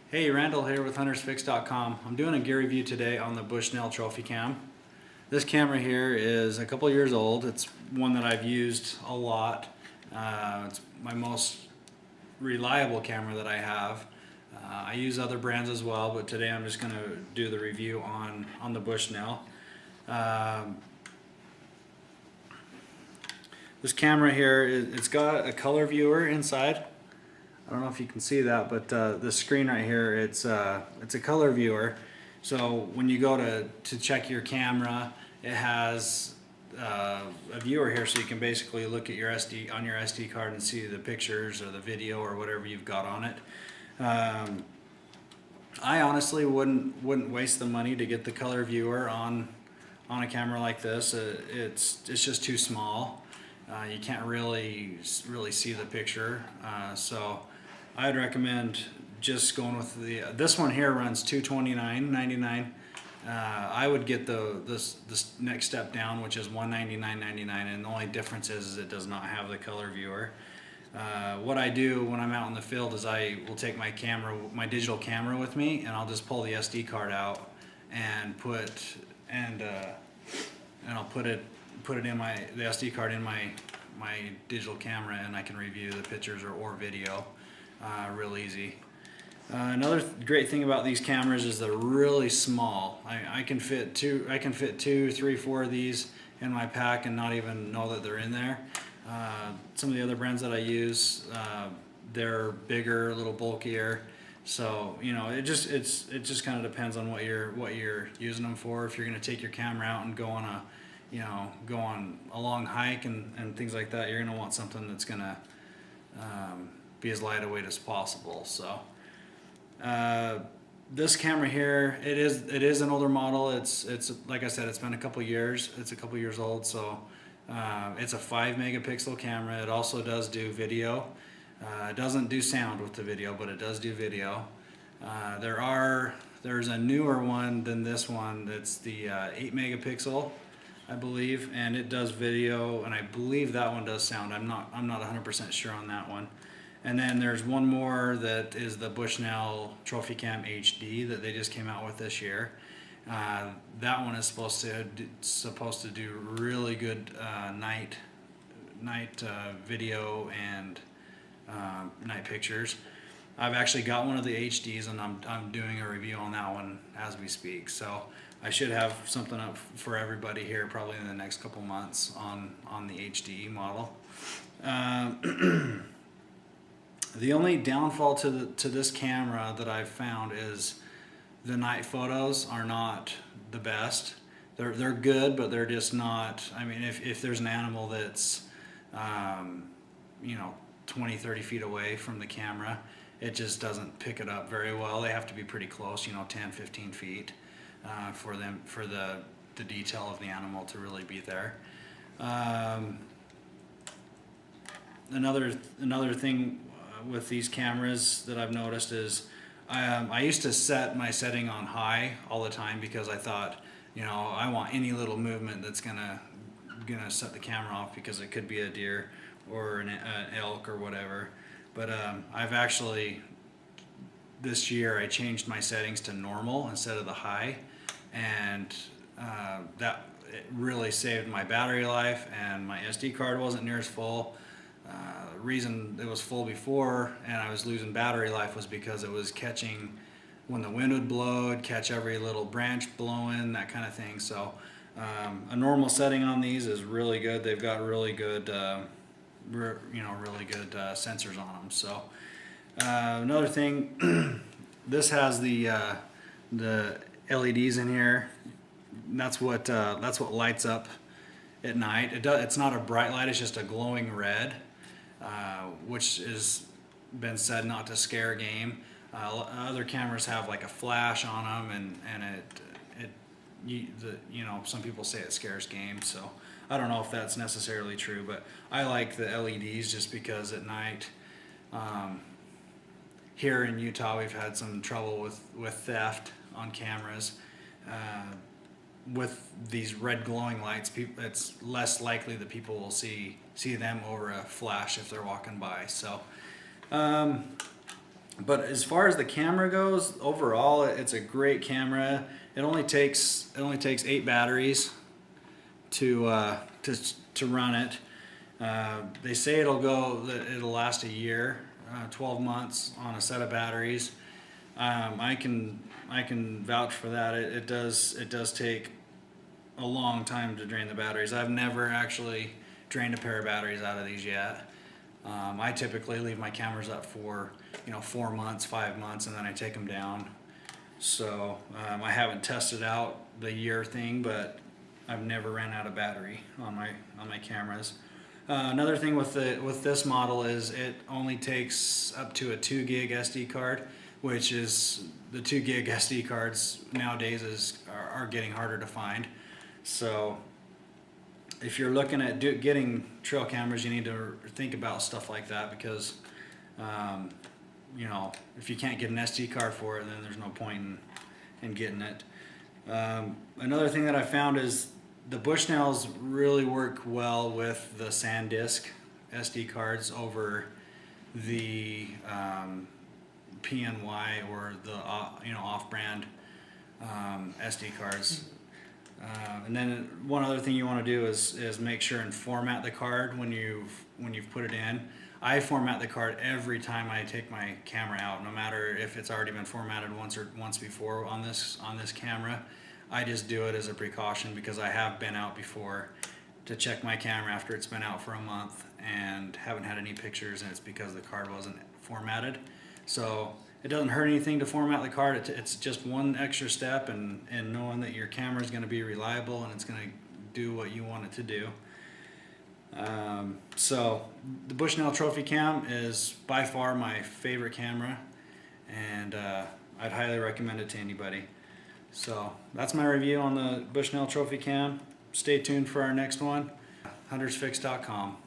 Hey, Randall here with HuntersFix.com. I'm doing a gear review today on the Bushnell Trophy Cam. This camera here is a couple years old. It's one that I've used a lot. It's my most reliable camera that I have. I use other brands as well, but today I'm just going to do the review on the Bushnell. This camera here, it's got a color viewer inside. I don't know if you can see that, but the screen right here, it's a color viewer. So when you go to check your camera, it has a viewer here, so you can basically look at your SD card and see the pictures or the video or whatever you've got on it. I honestly wouldn't waste the money to get the color viewer on a camera like this. It's just too small. You can't really see the picture. So I'd recommend just going with this one here runs $229.99. I would get this next step down, which is $199.99, and the only difference is it does not have the color viewer. What I do when I'm out in the field is I will take my digital camera with me, and I'll just pull the SD card out and I'll put it in the SD card in my digital camera, and I can review the pictures or video real easy. Another great thing about these cameras is they're really small. I can fit two, three, four of these in my pack and not even know that they're in there. Some of the other brands that I use, they're bigger, a little bulkier. So it just kind of depends on what you're using them for. If you're going to take your camera out and go on a long hike and things like that, you're going to want something that's going to be as light a weight as possible. So this camera here, it is an older model. It's like I said, it's been a couple years. It's a couple years old. So it's a 5 megapixel camera. It also does do video. It doesn't do sound with the video, but it does do video. There's a newer one than this one. That's the 8 megapixel, I believe, and it does video, and I believe that one does sound. I'm not 100% sure on that one. And then there's one more that is the Bushnell Trophy Cam HD that they just came out with this year. That one is supposed to do really good night video and night pictures. I've actually got one of the HDs, and I'm doing a review on that one as we speak. So I should have something up for everybody here probably in the next couple months on the HD model. The only downfall to this camera that I've found is the night photos are not the best. They're good, but they're just not. I mean, if there's an animal that's 20, 30 feet away from the camera, it just doesn't pick it up very well. They have to be pretty close, 10, 15 feet for the detail of the animal to really be there. Another thing with these cameras that I've noticed is I used to set my setting on high all the time because I thought, I want any little movement that's gonna set the camera off, because it could be a deer or an elk or whatever. But I've actually, this year, I changed my settings to normal instead of the high, and that it really saved my battery life, and my SD card wasn't near as full. The reason it was full before and I was losing battery life was because it was catching, when the wind would blow, it'd catch every little branch blowing, that kind of thing. So a normal setting on these is really good. They've got really good really good sensors on them. So another thing, this has the LEDs in here. That's what lights up at night. It's not a bright light, it's just a glowing red, which has been said not to scare game. Other cameras have like a flash on them, and some people say it scares game. So I don't know if that's necessarily true, but I like the LEDs just because at night, here in Utah, we've had some trouble with theft on cameras. With these red glowing lights, it's less likely that people will see them over a flash if they're walking by. So But as far as the camera goes, overall, it's a great camera. It only takes 8 batteries to run it. They say it'll last a year, 12 months on a set of batteries. I can vouch for that. It does take a long time to drain the batteries. I've never actually drained a pair of batteries out of these yet. I typically leave my cameras up for 4 months, 5 months, and then I take them down. So I haven't tested out the year thing, but I've never ran out of battery on my cameras. Another thing with this model is it only takes up to a 2 gig SD card, which is the 2 gig SD cards nowadays are getting harder to find. So if you're looking at getting trail cameras, you need to think about stuff like that, because if you can't get an SD card for it, then there's no point in getting it. Another thing that I found is the Bushnells really work well with the SanDisk SD cards over the PNY or the off-brand SD cards. And then one other thing you want to do is make sure and format the card when you've put it in. I format the card every time I take my camera out, no matter if it's already been formatted once before on this camera. I just do it as a precaution because I have been out before to check my camera after it's been out for a month and haven't had any pictures, and it's because the card wasn't formatted. So it doesn't hurt anything to format the card. It's just one extra step, and knowing that your camera is going to be reliable and it's going to do what you want it to do. So the Bushnell Trophy Cam is by far my favorite camera, and I'd highly recommend it to anybody. So that's my review on the Bushnell Trophy Cam. Stay tuned for our next one. huntersfix.com.